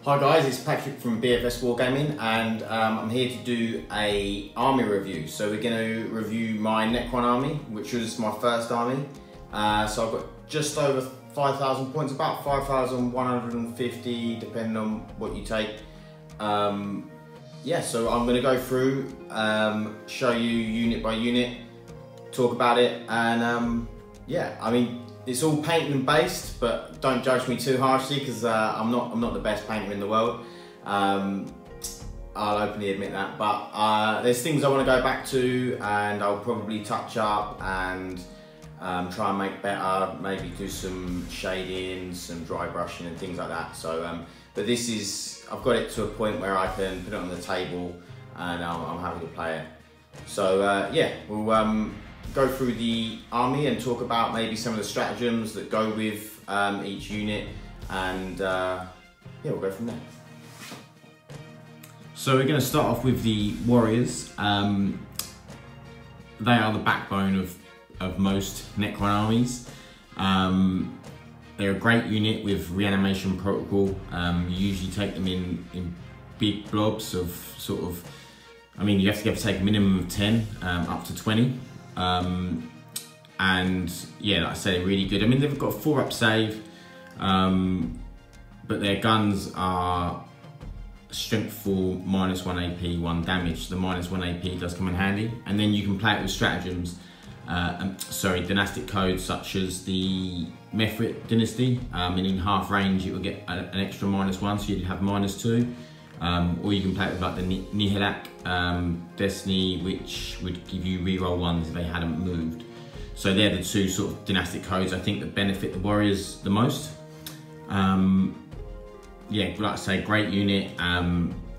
Hi guys, it's Patrick from BFS Wargaming, and I'm here to do a army review. So we're going to review my Necron army, which was my first army. So I've got just over 5,000 points, about 5,150 depending on what you take. Yeah, so I'm going to go through, show you unit by unit, talk about it, and yeah, I mean, it's all painting based, but don't judge me too harshly because I'm not the best painter in the world. I'll openly admit that, but there's things I want to go back to, and I'll probably touch up and try and make better, maybe do some shading, some dry brushing and things like that. So, but this is, I've got it to a point where I can put it on the table and I'm happy to play it. So yeah, we'll go through the army and talk about maybe some of the stratagems that go with each unit, and yeah, we'll go from there. So we're going to start off with the warriors. They are the backbone of most Necron armies. They're a great unit with reanimation protocol. You usually take them in big blobs of sort of, I mean, you have to take a minimum of 10 up to 20. And yeah, like I say, really good. I mean, they've got a 4-up save, but their guns are strength 4, -1 AP, 1 damage. The -1 AP does come in handy, and then you can play it with stratagems. Dynastic codes such as the Mefrit dynasty, and in half range it will get an extra -1, so you'd have -2. Or you can play it with like the Nihilak Destiny, which would give you reroll 1s if they hadn't moved. So they're the two sort of dynastic codes I think that benefit the warriors the most. Yeah, like I say, great unit,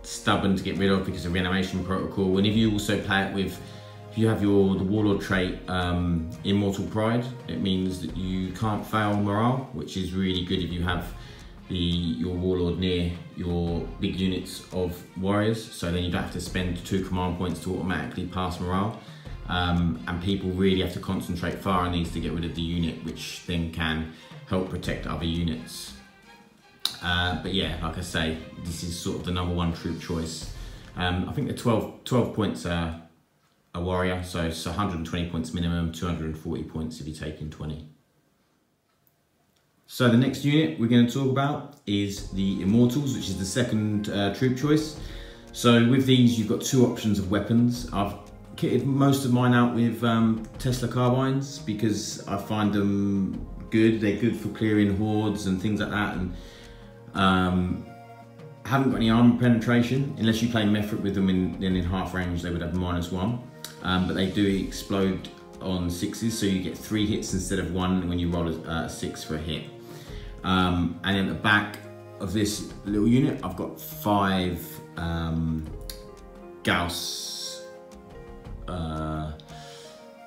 stubborn to get rid of because of reanimation protocol. And if you also play it with, if you have the warlord trait, Immortal Pride, it means that you can't fail morale, which is really good if you have your warlord near your big units of warriors, so then you don't have to spend 2 command points to automatically pass morale. And people really have to concentrate fire on these to get rid of the unit, which then can help protect other units. But yeah, like I say, this is sort of the #1 troop choice. I think the 12 points are a warrior, so it's 120 points minimum, 240 points if you take in 20. So the next unit we're going to talk about is the Immortals, which is the second troop choice. So with these, you've got 2 options of weapons. I've kitted most of mine out with Tesla carbines because I find them good. They're good for clearing hordes and things like that, and haven't got any armor penetration. Unless you play Mefrit with them in half range, they would have -1. But they do explode on 6s, so you get 3 hits instead of 1 when you roll a 6 for a hit. And in the back of this little unit, I've got 5 Gauss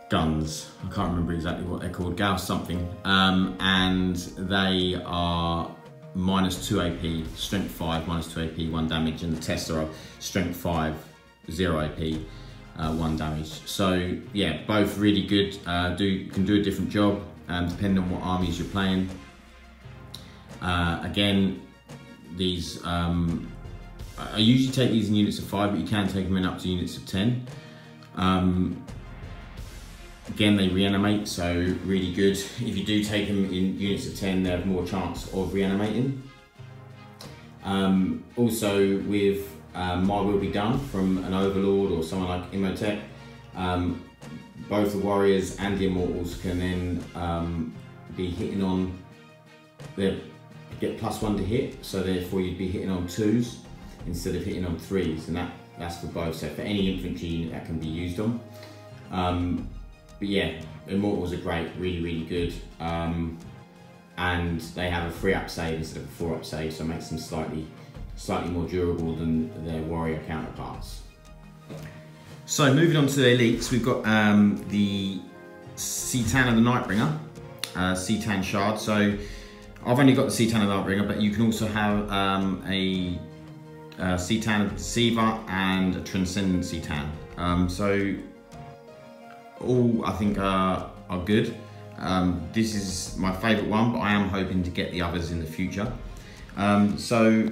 guns. I can't remember exactly what they're called, Gauss something. And they are -2 AP, strength 5, -2 AP, 1 damage, and the Tesla are strength 5, 0 AP, 1 damage. So yeah, both really good. Can do a different job depending on what armies you're playing. Again, these I usually take these in units of 5, but you can take them in up to units of 10. Again, they reanimate, so really good. If you do take them in units of 10, they have more chance of reanimating. Also with My Will Be Done from an Overlord or someone like Imhotep, both the warriors and the Immortals can then be hitting on, they get +1 to hit, so therefore you'd be hitting on 2s instead of hitting on 3s, and that's for both. So for any infantry unit that can be used on. But yeah, Immortals are great, really good. And they have a 3-up save instead of a 4-up save, so it makes them slightly more durable than their warrior counterparts. So moving on to the elites, we've got the Citan of the Nightbringer, Citan Shard. So I've only got the Citan of the Nightbringer, but you can also have a Citan of the Deceiver and a Transcendent Citan. So all I think are good. This is my favourite one, but I am hoping to get the others in the future. So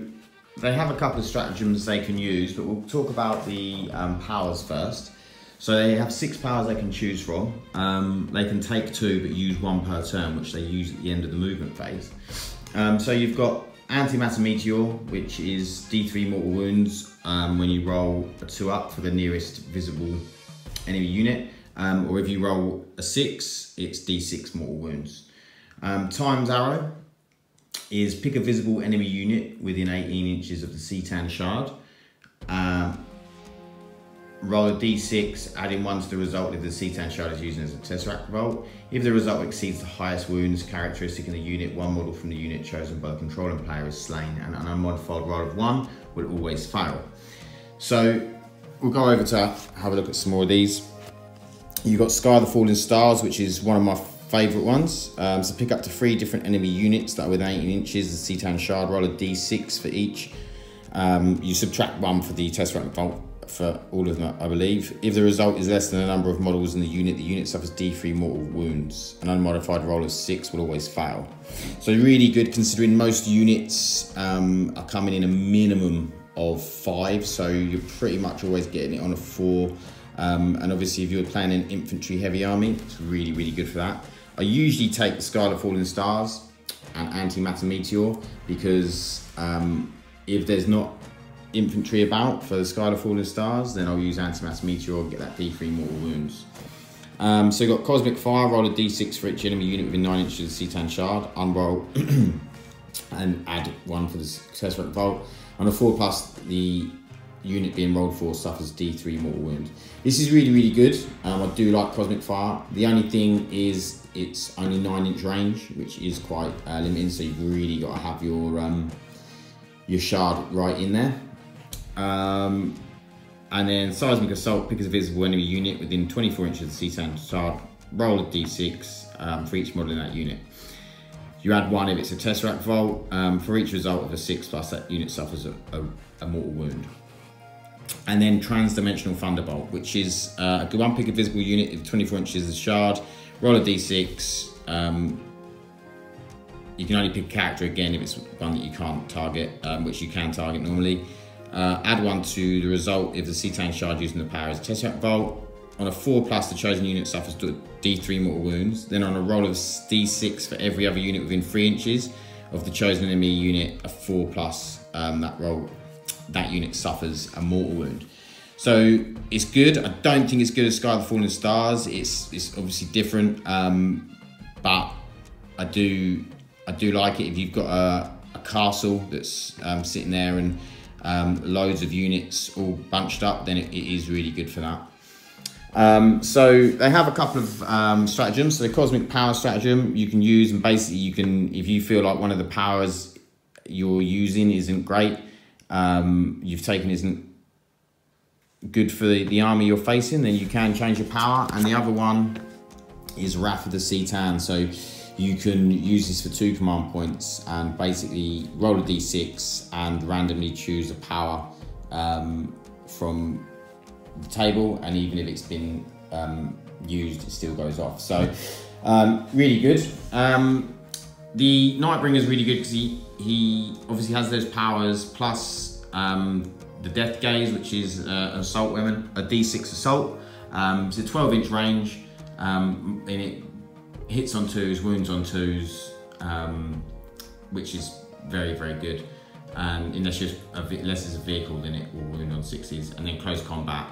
they have a couple of stratagems they can use, but we'll talk about the powers first. So they have 6 powers they can choose from. They can take 2 but use 1 per turn, which they use at the end of the movement phase. So you've got Antimatter Meteor, which is D3 mortal wounds when you roll a 2 up for the nearest visible enemy unit, or if you roll a 6, it's D6 mortal wounds. Times Arrow is pick a visible enemy unit within 18 inches of the Cetan shard. Roll a d6, adding 1 to the result if the Cetan shard is used as a Tesseract Revolt. If the result exceeds the highest wounds characteristic in the unit, 1 model from the unit chosen by the controlling player is slain, and an unmodified roll of 1 will always fail. So we'll go over to have a look at some more of these. You've got Sky the Falling Stars, which is one of my favourite ones. So pick up to 3 different enemy units that are within 18 inches of the Cetan shard, roll a d6 for each. You subtract 1 for the Tesseract Revolt for all of them, I believe. If the result is less than the number of models in the unit suffers D3 mortal wounds. An unmodified roll of 6 will always fail. So really good, considering most units are coming in a minimum of 5, so you're pretty much always getting it on a 4. And obviously if you're playing an infantry heavy army, it's really, really good for that. I usually take the Sky of Falling Stars and Antimatter Meteor, because if there's not infantry about for the Sky of Falling Stars, then I'll use Antimatter Meteor and get that D3 mortal wounds. So you've got Cosmic Fire, roll a d6 for each enemy unit within 9 inches of the Cetan shard, unroll and add 1 for the Tesseract Revolt. On a 4+, the unit being rolled for suffers D3 mortal wounds. This is really, really good. I do like Cosmic Fire. The only thing is it's only 9-inch range, which is quite limiting, so you've really got to have your shard right in there. And then Seismic Assault, pick a visible enemy unit within 24 inches of the Cetan shard, roll a d6 for each model in that unit. You add 1 if it's a Tesseract Revolt. For each result of a 6+, that unit suffers a mortal wound. And then Transdimensional Thunderbolt, which is 1 pick a visible unit of 24 inches of the shard, roll a d6. You can only pick a character again if it's one that you can't target, which you can target normally. Add 1 to the result if the Cetan shard using the power is a Tesseract Revolt. On a 4+, the chosen unit suffers D3 mortal wounds. Then on a roll of d6 for every other unit within 3 inches of the chosen enemy unit, a 4+, that unit suffers a mortal wound. So it's good. I don't think it's good as Sky of the Falling Stars. It's obviously different, but I do like it. If you've got a castle that's sitting there and loads of units all bunched up, then it is really good for that. So they have a couple of stratagems. So the Cosmic Power stratagem you can use, and basically you can, if you feel like one of the powers you're using isn't great, you've taken isn't good for the army you're facing, then you can change your power. And the other one is Wrath of the Cetan. So you can use this for 2 command points and basically roll a d6 and randomly choose a power from the table, and even if it's been used, it still goes off. So really good. The Nightbringer is really good because he obviously has those powers plus the Death Gaze, which is an assault weapon, a d6 assault. It's a 12-inch range, and it hits on 2s, wounds on 2s, which is very, very good. Unless it's a vehicle, then it will wound on 6s. And then close combat,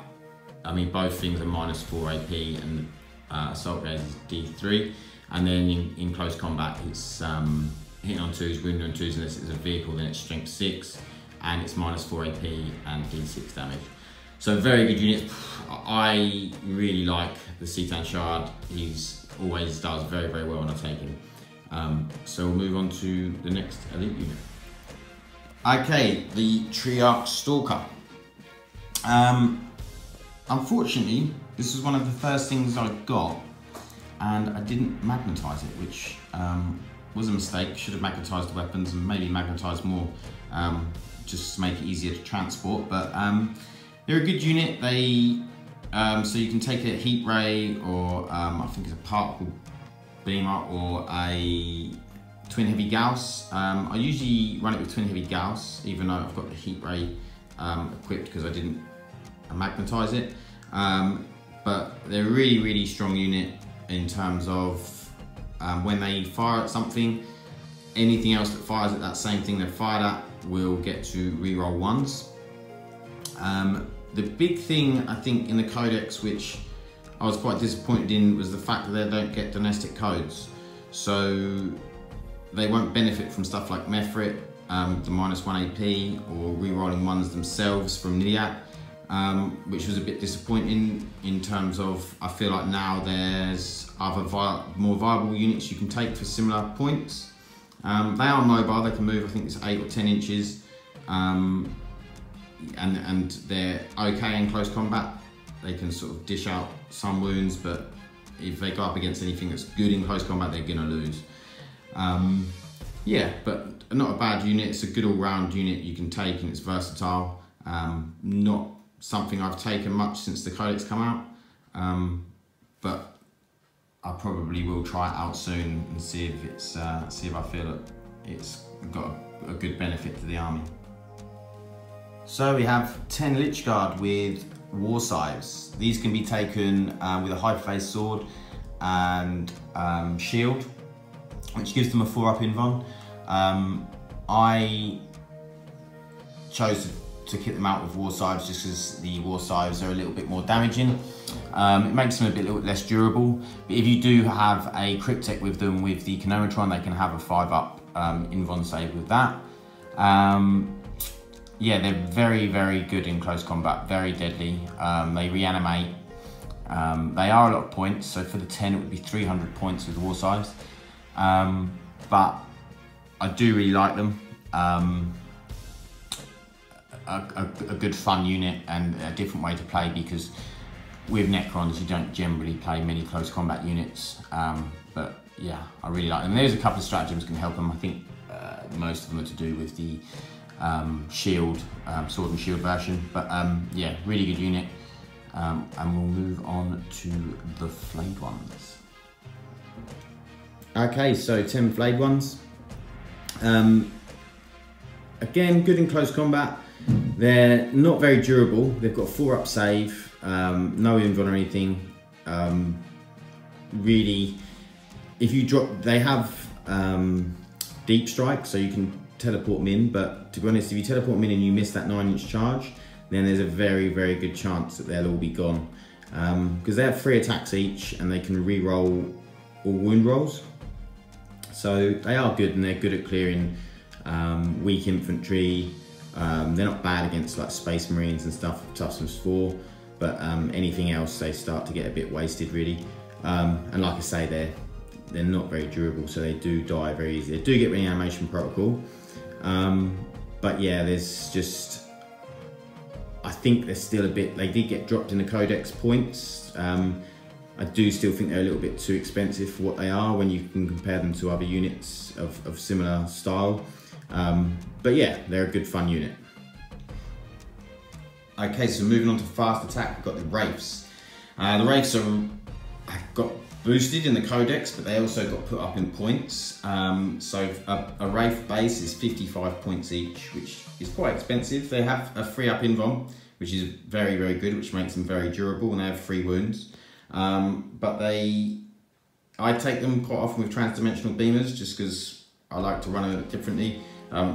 I mean, both things are -4 AP, and assault gaze is D3. And then in close combat, it's hitting on 2s, wounding on 2s. Unless it's a vehicle, then it's strength 6, and it's -4 AP and D6 damage. So very good unit. I really like the Cetan shard. He's always does very, very well when I take him. So we'll move on to the next elite unit. Okay, the Triarch Stalker. Unfortunately, this was one of the first things I got, and I didn't magnetise it, which was a mistake. Should have magnetised the weapons and maybe magnetised more, just to make it easier to transport. But they're a good unit. They so you can take a heat ray, or I think it's a particle beamer, or a twin heavy Gauss. I usually run it with twin heavy Gauss, even though I've got the heat ray equipped because I didn't magnetize it. But they're a really strong unit in terms of when they fire at something, anything else that fires at that same thing they're fired at will get to reroll ones. The big thing I think in the codex, which I was quite disappointed in, was the fact that they don't get domestic codes. So they won't benefit from stuff like Mefrit, the -1 AP, or rerolling ones themselves from Niat, which was a bit disappointing in terms of, I feel like now there's other more viable units you can take for similar points. They are mobile, they can move, I think it's 8 or 10 inches, and they're okay in close combat. They can sort of dish out some wounds, but if they go up against anything that's good in close combat, they're gonna lose. Yeah, but not a bad unit. It's a good all-round unit you can take, and it's versatile. Not something I've taken much since the codex come out, but I probably will try it out soon and see if it's see if I feel that it's got a good benefit to the army. So we have 10 Lich Guard with War Scythes. These can be taken with a Hyperphase Sword and Shield, which gives them a 4-up invuln. I chose to kit them out with War Scythes just because the War Scythes are a little bit more damaging. It makes them a little bit less durable, but if you do have a Cryptek with them with the Necron, they can have a 5-up invuln save with that. Yeah, they're very good in close combat, very deadly. They reanimate. They are a lot of points, so for the 10 it would be 300 points with the War Scythes. But I do really like them. A good fun unit and a different way to play, because with Necrons you don't generally play many close combat units. But yeah, I really like them. There's a couple of stratagems can help them. I think most of them are to do with the shield, sword and shield version, but yeah, really good unit. And we'll move on to the flayed ones. Okay, so 10 flayed ones. Again, good in close combat. They're not very durable. They've got 4-up save, no invuln or anything. Really, if you drop, they have deep strike, so you can teleport them in, but to be honest, if you teleport them in and you miss that 9-inch charge, then there's a very good chance that they'll all be gone. Because they have 3 attacks each and they can re-roll all wound rolls. So they are good, and they're good at clearing weak infantry. They're not bad against like Space Marines and stuff, toughness 4, but anything else they start to get a bit wasted really. And like I say, they're not very durable, so they do die very easily. They do get reanimation protocol. But yeah, there's just, I think they're still a bit, they did get dropped in the codex points. I do still think they're a little bit too expensive for what they are when you can compare them to other units of similar style. But yeah, they're a good fun unit. Okay, so moving on to fast attack, we've got the Wraiths. The Wraiths got boosted in the codex, but they also got put up in points. So a Wraith base is 55 points each, which is quite expensive. They have a 3-up invuln, which is very good, which makes them very durable, and they have 3 wounds. But I take them quite often with transdimensional beamers, just because I like to run them differently.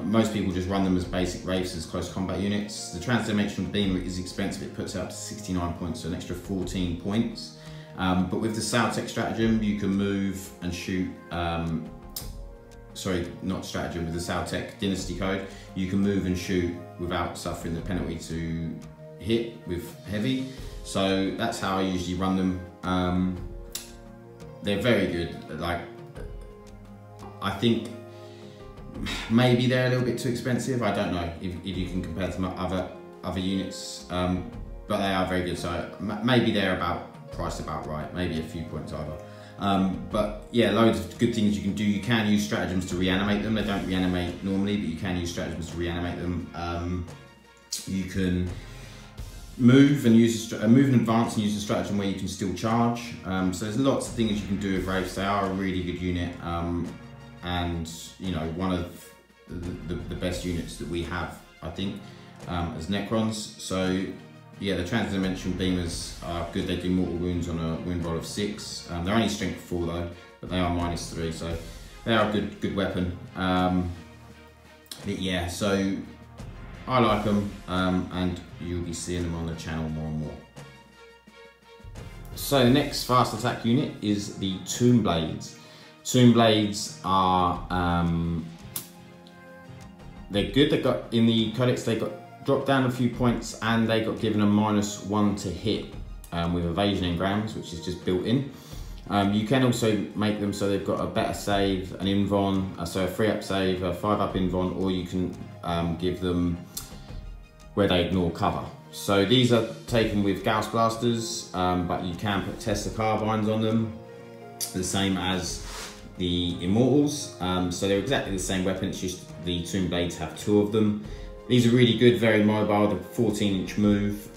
Most people just run them as basic Wraiths as close combat units. The transdimensional beamer is expensive, it puts it up to 69 points, so an extra 14 points. But with the Sautech stratagem, you can move and shoot, sorry, not stratagem, with the Sautech dynasty code, you can move and shoot without suffering the penalty to hit with heavy. So that's how I usually run them. They're very good. Like, I think maybe they're a little bit too expensive. I don't know if you can compare them to other units, but they are very good. So maybe they're priced about right, maybe a few points over. But yeah, loads of good things you can do. You can use stratagems to reanimate them. They don't reanimate normally, but you can use stratagems to reanimate them. You can move and use move in advance and use a stratagem where you can still charge. So there's lots of things you can do with Wraiths. They are a really good unit, and you know, one of the best units that we have, I think, as Necrons. So yeah, the transdimensional beamers are good. They do mortal wounds on a wound roll of 6. They're only strength 4 though, but they are -3, so they are a good weapon. But yeah, so I like them, and you'll be seeing them on the channel more and more. So the next fast attack unit is the Tomb Blades. Tomb Blades are they're good. They got in the codex, they got dropped down a few points, and they got given a -1 to hit with evasion engrams, which is just built in. You can also make them so they've got a better save, an invuln, so a 3-up save, a 5-up invuln, or you can give them where they ignore cover. So these are taken with Gauss blasters, but you can put Tesla carbines on them, the same as the Immortals. So they're exactly the same weapon, it's just the Tomb Blades have 2 of them. These are really good, very mobile, the 14-inch move.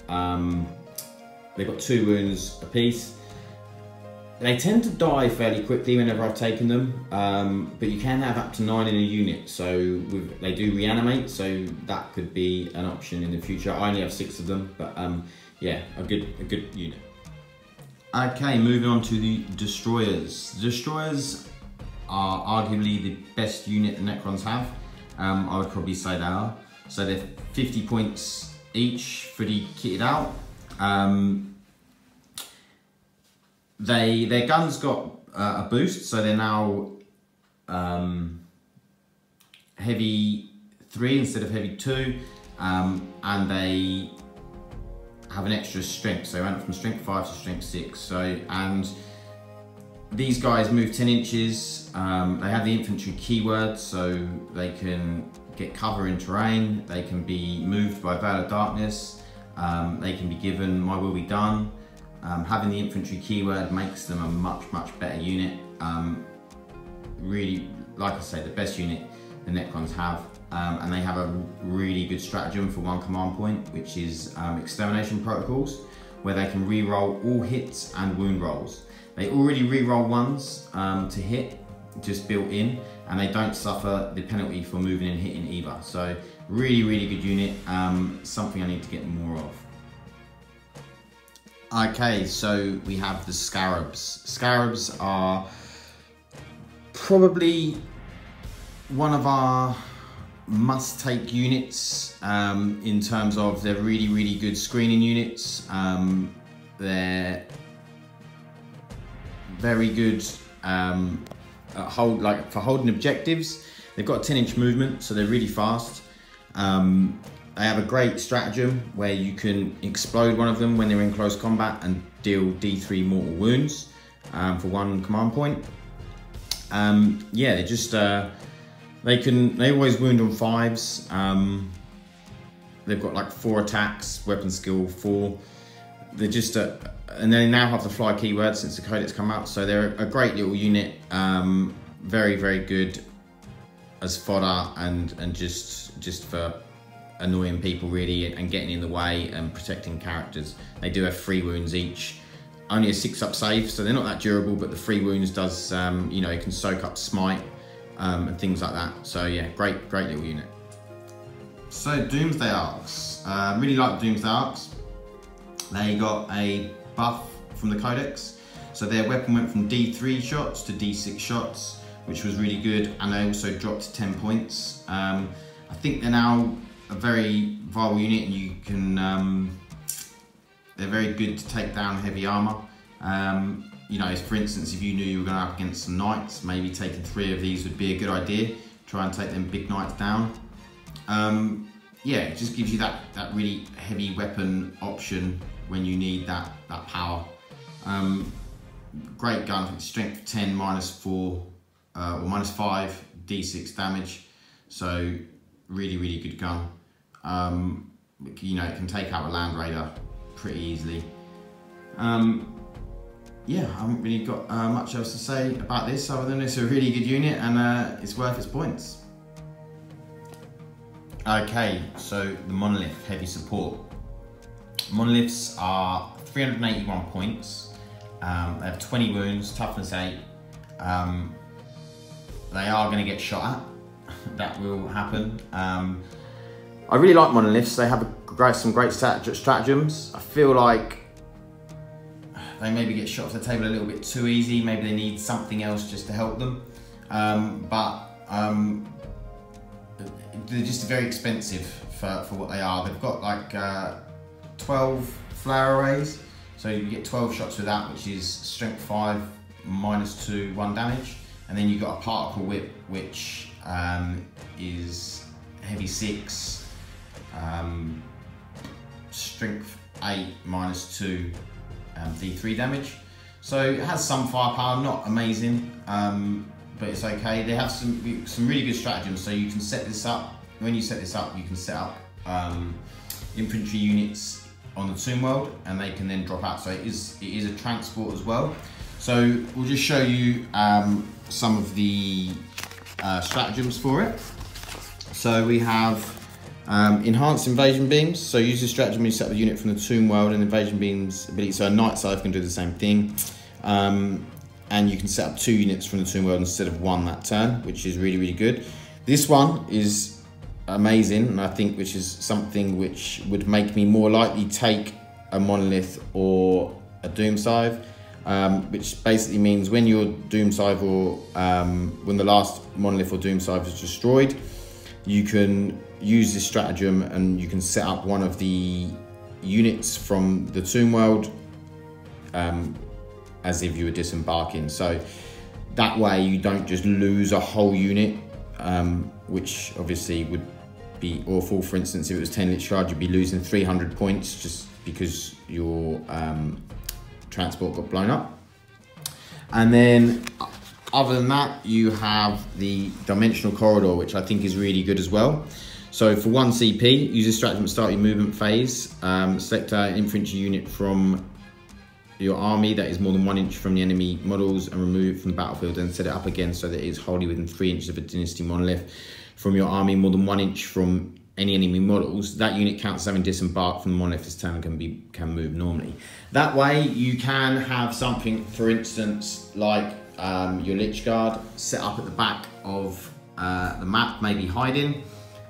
They've got 2 wounds apiece. They tend to die fairly quickly whenever I've taken them, but you can have up to 9 in a unit, so they do reanimate, so that could be an option in the future. I only have 6 of them, but yeah, a good unit. Okay, moving on to the Destroyers. The Destroyers are arguably the best unit the Necrons have. I would probably say they are. So they're 50 points each, fully kitted out. Their guns got a boost, so they're now heavy 3 instead of heavy 2, and they have an extra strength, so they went from strength 5 to strength 6. So, and these guys move 10 inches. They have the infantry keyword, so they can get cover in terrain. They can be moved by Veil of Darkness. They can be given My Will Be Done. Having the infantry keyword makes them a much better unit. Really, like I say, the best unit the Necrons have, and they have a really good stratagem for 1 command point, which is Extermination Protocols, where they can re-roll all hits and wound rolls. They already re-roll 1s to hit, just built in, and they don't suffer the penalty for moving and hitting either. So really good unit, something I need to get more of. Okay, so we have the Scarabs. Scarabs are probably one of our must-take units in terms of they're really good screening units. They're very good for holding objectives. They've got a 10-inch movement, so they're really fast. They have a great stratagem where you can explode one of them when they're in close combat and deal D3 mortal wounds for 1 command point. Yeah, they just they always wound on 5s. They've got like 4 attacks, weapon skill 4. They're just and they now have the fly keyword since the codex come out, so they're a great little unit. Very good as fodder and just for annoying people really and getting in the way and protecting characters. They do have 3 wounds each. Only a 6-up save, so they're not that durable, but the 3 wounds does, you know, it can soak up smite and things like that. So yeah, great little unit. So Doomsday Arcs. Really like the Doomsday Arcs. They got a buff from the codex. So their weapon went from D3 shots to D6 shots, which was really good, and they also dropped 10 points. I think they're now a very viable unit, and you can, they're very good to take down heavy armor. You know, for instance, if you knew you were going up against some knights, maybe taking 3 of these would be a good idea. Try and take them big knights down. Yeah, it just gives you that really heavy weapon option when you need that power. Great gun, I think strength 10, -4 or -5 D6 damage. So really good gun. You know, it can take out a Land Raider pretty easily. Yeah, I haven't really got much else to say about this other than it's a really good unit and it's worth its points. Okay, so the Monolith Heavy Support. Monoliths are 381 points. They have 20 wounds, toughness 8. they are going to get shot at. That will happen. I really like monoliths. They have some great stratagems. I feel like they maybe get shot off the table a little bit too easy. Maybe they need something else just to help them. They're just very expensive for what they are. They've got like 12 flare arrays. So you get 12 shots with that, which is strength 5, -2, 1 damage. And then you've got a particle whip, which is heavy 6, strength 8, -2, D3 damage. So it has some firepower, not amazing, but it's okay. They have some really good stratagems. So you can set this up. When you set this up, you can set up infantry units on the tomb world, and they can then drop out. So it is a transport as well. So we'll just show you some of the stratagems for it. So we have enhanced invasion beams. So use this stratagem when you set up a unit from the tomb world and invasion beams ability. So a night scythe can do the same thing. And you can set up 2 units from the tomb world instead of 1 that turn, which is really, really good. This one is amazing, and I think which is something which would make me more likely take a monolith or a doom scythe, which basically means when your doom scythe or when the last monolith or doom scythe is destroyed, you can use this stratagem and you can set up one of the units from the tomb world as if you were disembarking. So that way you don't just lose a whole unit, which obviously would be awful. For instance, if it was 10 lich charge, you'd be losing 300 points just because your transport got blown up. And then other than that, you have the dimensional corridor, which I think is really good as well. So for 1 CP, use this stratagem to start your movement phase. Select an infantry unit from your army that is more than 1 inch from the enemy models and remove it from the battlefield, and set it up again so that it is wholly within 3 inches of a dynasty monolith from your army, more than 1 inch from any enemy models. That unit counts as having disembarked from the monolith this turn and can move normally. That way you can have something, for instance, like your Lich Guard set up at the back of the map, maybe hiding,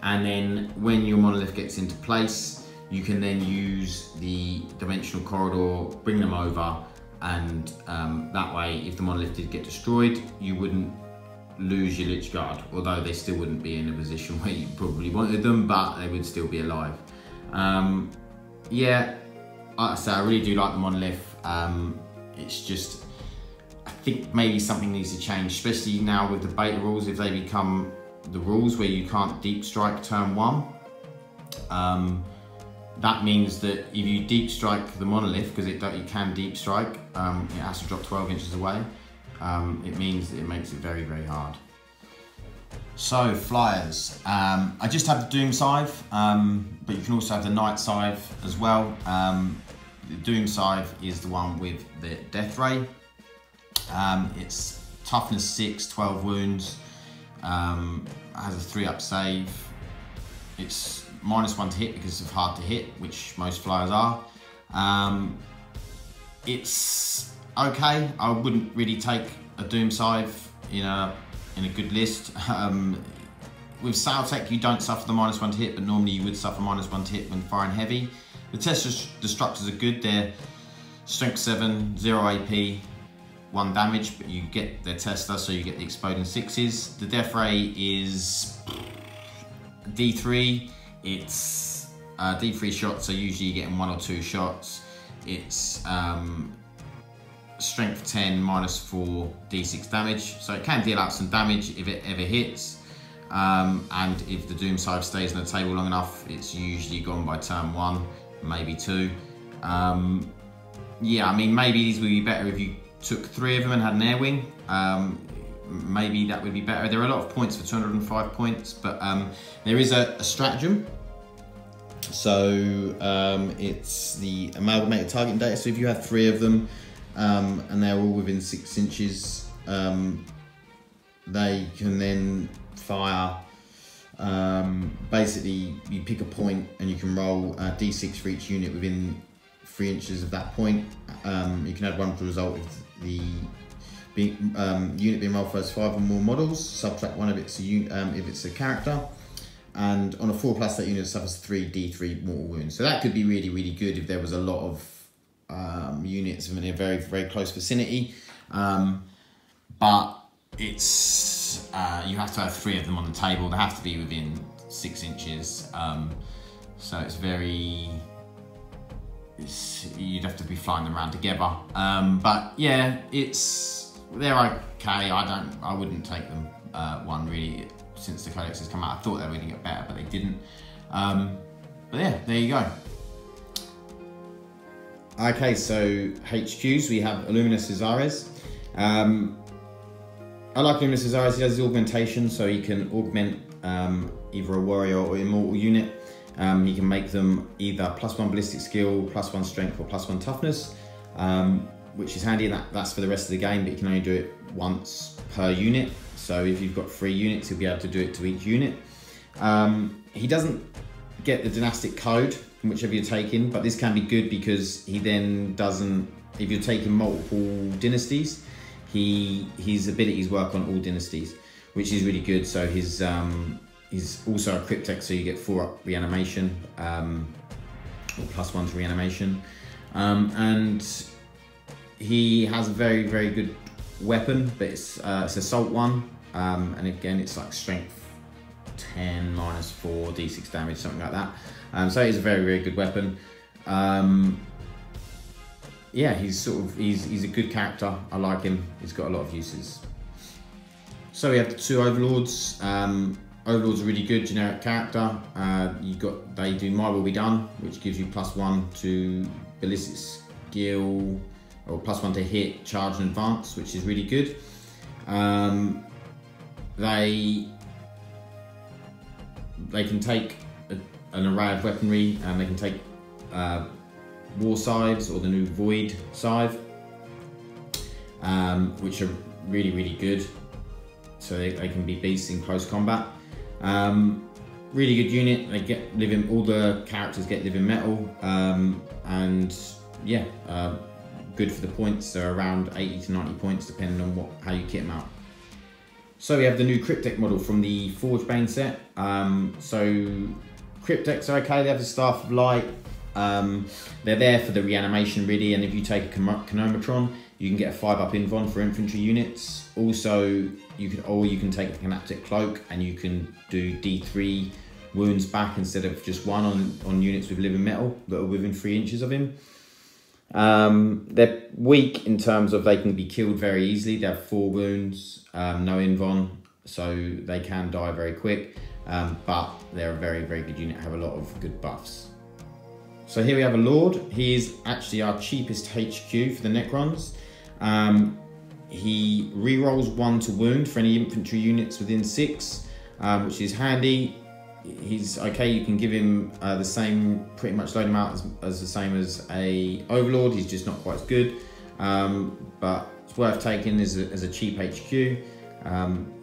and then when your monolith gets into place, you can then use the dimensional corridor, bring them over, and that way, if the monolith did get destroyed, you wouldn't lose your Lich Guard, although they still wouldn't be in a position where you probably wanted them, but they would still be alive. Yeah, like I say, I really do like the monolith. It's just, I think maybe something needs to change, especially now with the beta rules, if they become the rules where you can't deep strike turn 1. That means that if you deep strike the monolith, because it can deep strike, it has to drop 12 inches away. It means that it makes it very, very hard. So flyers, I just have the Doom Scythe, but you can also have the Night Scythe as well. The Doom Scythe is the one with the Death Ray. It's toughness 6, 12 wounds, has a 3-up save. It's -1 to hit because it's hard to hit, which most flyers are. It's okay. I wouldn't really take a Doom Scythe in a good list. With Sailtech, you don't suffer the -1 to hit, but normally you would suffer -1 to hit when firing heavy. The Test Destructors are good. They're strength 7, 0 AP, 1 damage, but you get their Tester, so you get the exploding 6s. The Death Ray is D3. It's D3 shots, so usually you're getting 1 or 2 shots. It's strength 10, -4, D6 damage. So it can deal out some damage if it ever hits. And if the Doom Scythe stays on the table long enough, it's usually gone by turn 1, maybe 2. Yeah, I mean, maybe these would be better if you took 3 of them and had an air wing. Maybe that would be better. There are a lot of points for 205 points, but there is a stratagem. So it's the amalgamated targeting data. So if you have 3 of them and they're all within 6 inches, they can then fire. Basically, you pick a point and you can roll D6 for each unit within 3 inches of that point. You can add 1 to the result if the unit being rolled first 5 or more models, subtract 1 if it's a character. And on a 4+, that unit suffers 3d3 mortal wounds. So that could be really, really good if there was a lot of units in a very, very close vicinity. But it's you have to have 3 of them on the table. They have to be within 6 inches. So it's very... you'd have to be flying them around together. But yeah, they're okay. I wouldn't take them one really. Since the codex has come out, I thought they were going to get better, but they didn't. But yeah, there you go. Okay, so HQs, we have Illuminus Cesares. I like Illuminus Cesares. He has his augmentation, so he can augment either a warrior or immortal unit. He can make them either +1 ballistic skill, +1 strength, or +1 toughness, which is handy. That's for the rest of the game, but you can only do it once per unit. So if you've got 3 units, you'll be able to do it to each unit. He doesn't get the dynastic code from whichever you're taking, but this can be good because he then doesn't, if you're taking multiple dynasties, his abilities work on all dynasties, which is really good. So he's also a cryptek, so you get 4 up reanimation, or +1 to reanimation. And he has a very, very good weapon, but it's assault 1. And again, it's like strength 10 -4 d6 damage, something like that. So it's a very, very good weapon. Yeah, he's a good character. I like him. He's got a lot of uses. So we have the 2 overlords. Overlords are really good generic character. They do My Will Be Done, which gives you +1 to ballistic skill, or +1 to hit, charge, and advance, which is really good. They can take an array of weaponry, and they can take war scythes or the new void scythe, which are really, really good. So they can be beasts in close combat. Really good unit. All the characters get living metal, and yeah, good for the points. They're around 80 to 90 points depending on how you kit them out. So we have the new cryptek model from the Forgebane set. So crypteks are okay. They have the Staff of Light. They're there for the reanimation really, and if you take a Chronometron, you can get a 5+ invuln for infantry units. Also, you can take a Canaptic Cloak, and you can do D3 wounds back instead of just 1 on units with living metal that are within 3 inches of him. They're weak in terms of they can be killed very easily. They have 4 wounds, no invuln, so they can die very quick. But they're a very, very good unit, have a lot of good buffs. So here we have a Lord. He is actually our cheapest HQ for the Necrons. He rerolls 1 to wound for any infantry units within 6, which is handy. He's okay. You can give him the same, pretty much load him out as the same as a Overlord. He's just not quite as good, but it's worth taking as a cheap HQ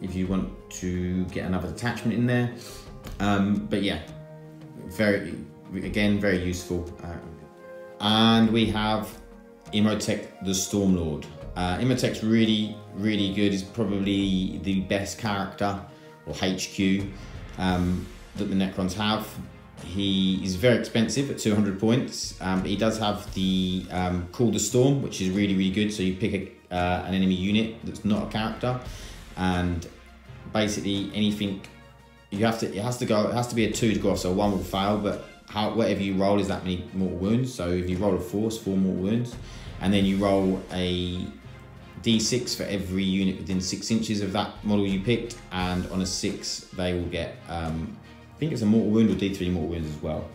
if you want to get another detachment in there. But yeah, very useful. And we have Imhotep the Stormlord. Imhotep's really, really good. He's probably the best character or HQ that the Necrons have. He is very expensive at 200 points, but he does have the Call the Storm, which is really, really good. So you pick an enemy unit that's not a character, and basically anything it has to be a 2 to go off, so 1 will fail, but whatever you roll is that many mortal wounds. So if you roll a 4, it's 4 mortal wounds, and then you roll a D6 for every unit within 6 inches of that model you picked, and on a 6 they will get I think it's a mortal wound or D3 mortal wounds as well.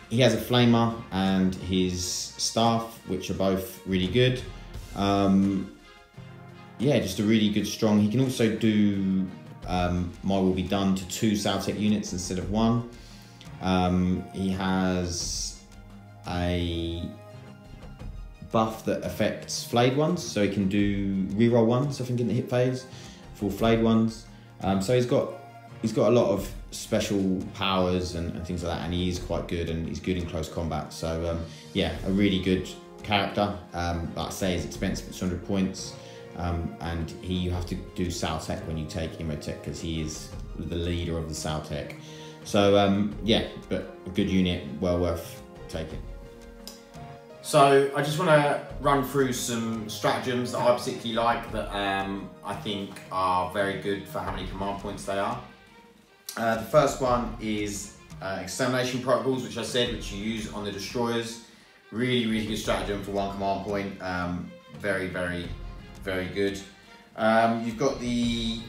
He has a flamer and his staff, which are both really good. Yeah, just a really good strong. He can also do My Will Be Done to 2 Saltec units instead of 1. He has a buff that affects flayed ones, so he can do reroll 1s, I think, in the hit phase for flayed ones. So he's got a lot of special powers and things like that, and he is quite good, and he's good in close combat. So yeah, a really good character. Like I say, it's expensive, it's 100 points. And you have to do Saltec when you take Imotech because he is the leader of the Saltec. So yeah, but a good unit, well worth taking. So I just want to run through some stratagems that I particularly like that I think are very good for how many command points they are. The first one is extermination protocols, which I said, which you use on the destroyers. Really, really good stratagem for 1 command point. Very, very, very good. You've got the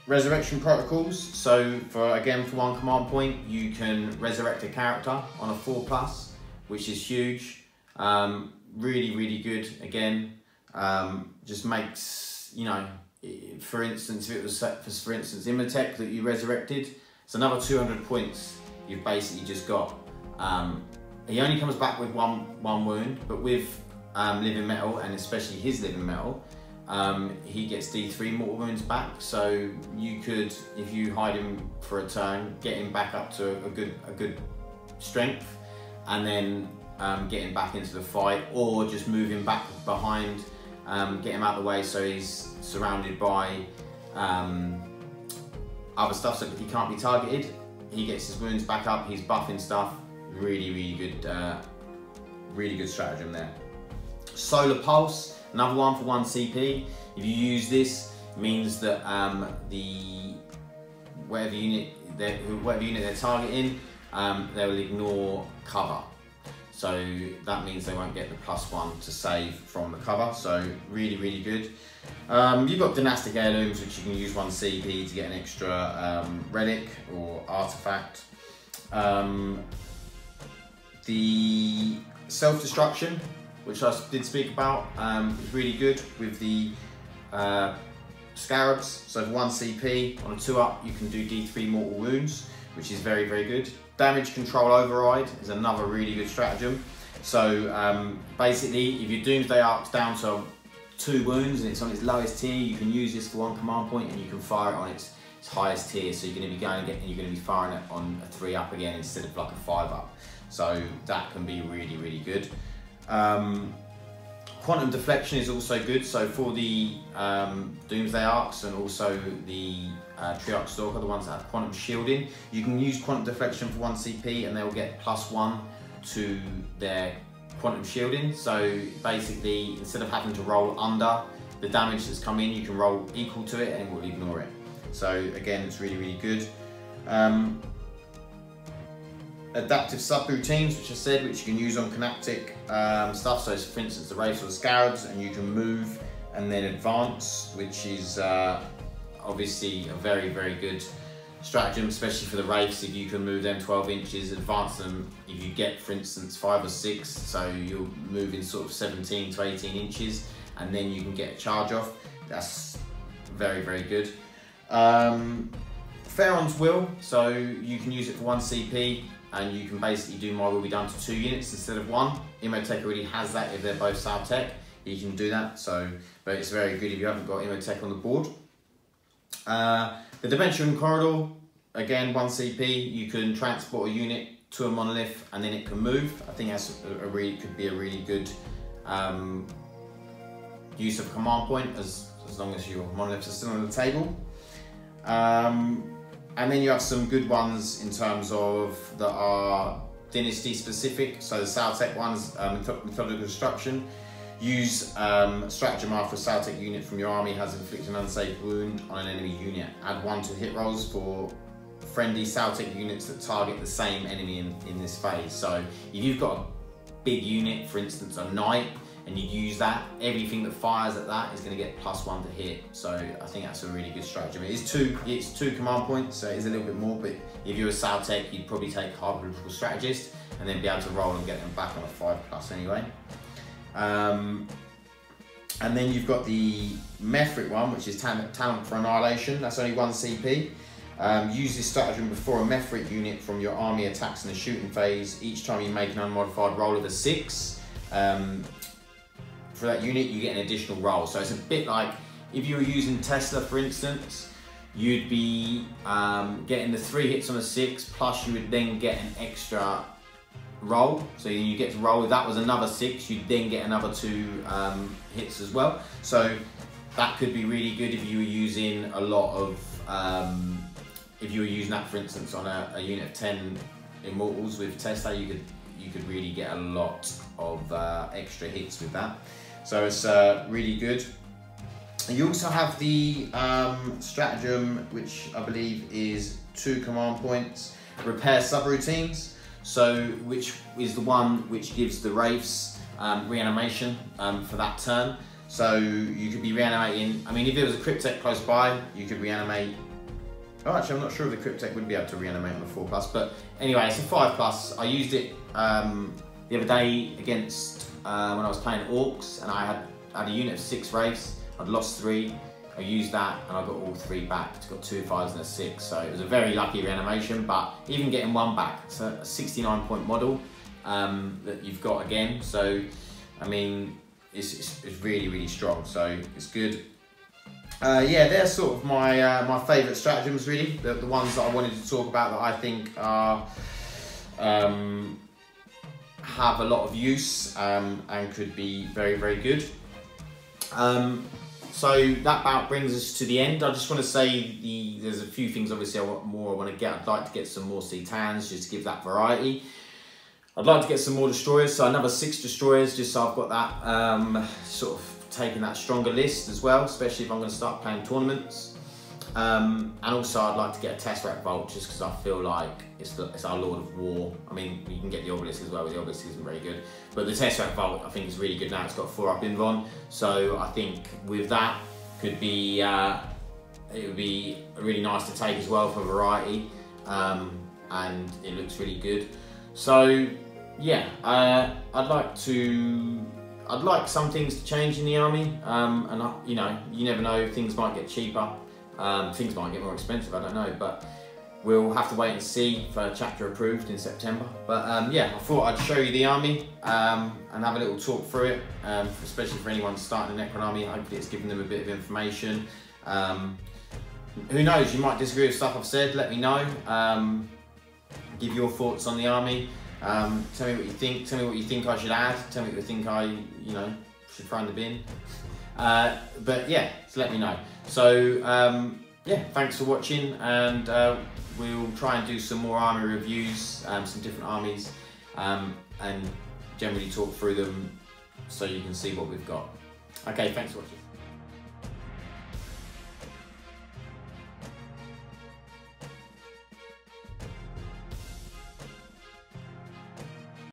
resurrection protocols. So again, for 1 command point, you can resurrect a character on a 4+, which is huge. Really, really good. Again, just makes, you know, for instance, if it was for instance Imotech that you resurrected, it's another 200 points. You've basically just got. He only comes back with one wound, but with living metal, and especially his living metal, he gets D3 mortal wounds back. So you could, if you hide him for a turn, get him back up to a good strength, and then get him back into the fight, or just move him back behind, get him out of the way so he's surrounded by other stuff so that he can't be targeted. He gets his wounds back up, he's buffing stuff. Really good stratagem there. Solar Pulse, another one for 1 CP. If you use this, it means that whatever unit they're targeting, they will ignore cover. So that means they won't get the +1 to save from the cover. So really good. You've got Dynastic Heirlooms, which you can use 1 CP to get an extra relic or artifact. The self-destruction, which I did speak about, is really good with the scarabs. So for 1 CP on a 2-up, you can do D3 mortal wounds, which is very good. Damage control override is another really good stratagem. So basically, if your Doomsday Ark's down to 2 wounds and it's on its lowest tier, you can use this for 1 command point and you can fire it on its highest tier. So you're going to be going and you're going to be firing it on a 3-up again instead of like a 5-up. So that can be really good. Quantum deflection is also good. So for the Doomsday Arks and also the Triarch Stalker, the ones that have quantum shielding, you can use quantum deflection for 1 CP and they will get +1 to their quantum shielding. So basically, instead of having to roll under the damage that's come in, you can roll equal to it and it will ignore it. So again, it's really good. Adaptive subroutines, which I said, which you can use on Canaptic stuff. So for instance, the Wraiths or the Scarabs, and you can move and then advance, which is obviously a very good stratagem, especially for the Wraiths. If you can move them 12 inches, advance them, if you get, for instance, 5 or 6, so you're moving sort of 17 to 18 inches, and then you can get a charge off. That's very good. Pharaon's Will, so you can use it for 1 CP, and you can basically do My Will Be Done to 2 units instead of 1. Imotech already has that if they're both Saltec. You can do that, so, but it's very good if you haven't got Imotech on the board. The Dimension Corridor, again 1 CP, you can transport a unit to a monolith and then it can move. I think that's could be a really good use of command point as long as your monoliths are still on the table. And then you have some good ones in terms of that are dynasty specific. So the Saltec ones, Methodical Destruction. Use stratagem after a Saltec unit from your army has inflicted an unsafe wound on an enemy unit. Add 1 to hit rolls for friendly Saltec units that target the same enemy in this phase. So if you've got a big unit, for instance a knight, and you use that, everything that fires at that is going to get +1 to hit. So I think that's a really good stratagem. It's two command points, so it is a little bit more, but if you're a Saltec, you'd probably take Hypercritical Strategist and then be able to roll and get them back on a 5+ anyway. And then you've got the Methric one, which is Talent for Annihilation. That's only 1 CP. Use this stratagem before a Methric unit from your army attacks in the shooting phase. Each time you make an unmodified roll of a 6, for that unit, you get an additional roll. So it's a bit like if you were using Tesla, for instance, you'd be getting the 3 hits on a 6, plus you would then get an extra roll, so you get to roll. If that was another 6, you'd then get another 2 hits as well. So that could be really good if you were using a lot of, if you were using that, for instance, on a unit of 10 Immortals with Testa, you could really get a lot of extra hits with that. So it's really good. And you also have the stratagem, which I believe is 2 command points, repair subroutines. So which is the one which gives the Wraiths reanimation for that turn. So you could be reanimating, I mean, if there was a Cryptek close by, you could reanimate. Oh, actually, I'm not sure if the Cryptek would be able to reanimate on a 4+, but anyway, it's a 5+. I used it the other day against, when I was playing Orcs, and I had a unit of 6 Wraiths. I'd lost 3. I used that and I got all 3 back. It's got 2 5s and a 6, so it was a very lucky reanimation, but even getting 1 back, it's a 69-point model that you've got again. So, I mean, it's really, really strong, so it's good. Yeah, they're sort of my my favourite stratagems, really. The ones that I wanted to talk about that I think are have a lot of use and could be very, very good. So that about brings us to the end. I just want to say there's a few things obviously I want to get. I'd like to get some more C-10s just to give that variety. I'd like to get some more destroyers, so another 6 destroyers, just so I've got that sort of taking that stronger list as well, especially if I'm going to start playing tournaments. And also I'd like to get a Tesseract Vault, just because I feel like it's our Lord of War. I mean, you can get the Obelisk as well, but the Obelisk isn't very good. But the Tesseract Vault I think is really good now. It's got 4-up Invon, so I think with that could be it would be really nice to take as well for variety, and it looks really good. So yeah, I'd like some things to change in the army, and you know, you never know, things might get cheaper, things might get more expensive, I don't know, but we'll have to wait and see for chapter approved in September. But yeah, I thought I'd show you the army and have a little talk through it, especially for anyone starting a Necron army. Hopefully it's given them a bit of information. Who knows, you might disagree with stuff I've said, let me know. Give your thoughts on the army. Tell me what you think. Tell me what you think I should add. Tell me what you think I, you know, should throw in the bin. But yeah, so let me know. So yeah, thanks for watching, and we'll try and do some more army reviews, some different armies, and generally talk through them so you can see what we've got. Okay, thanks for watching.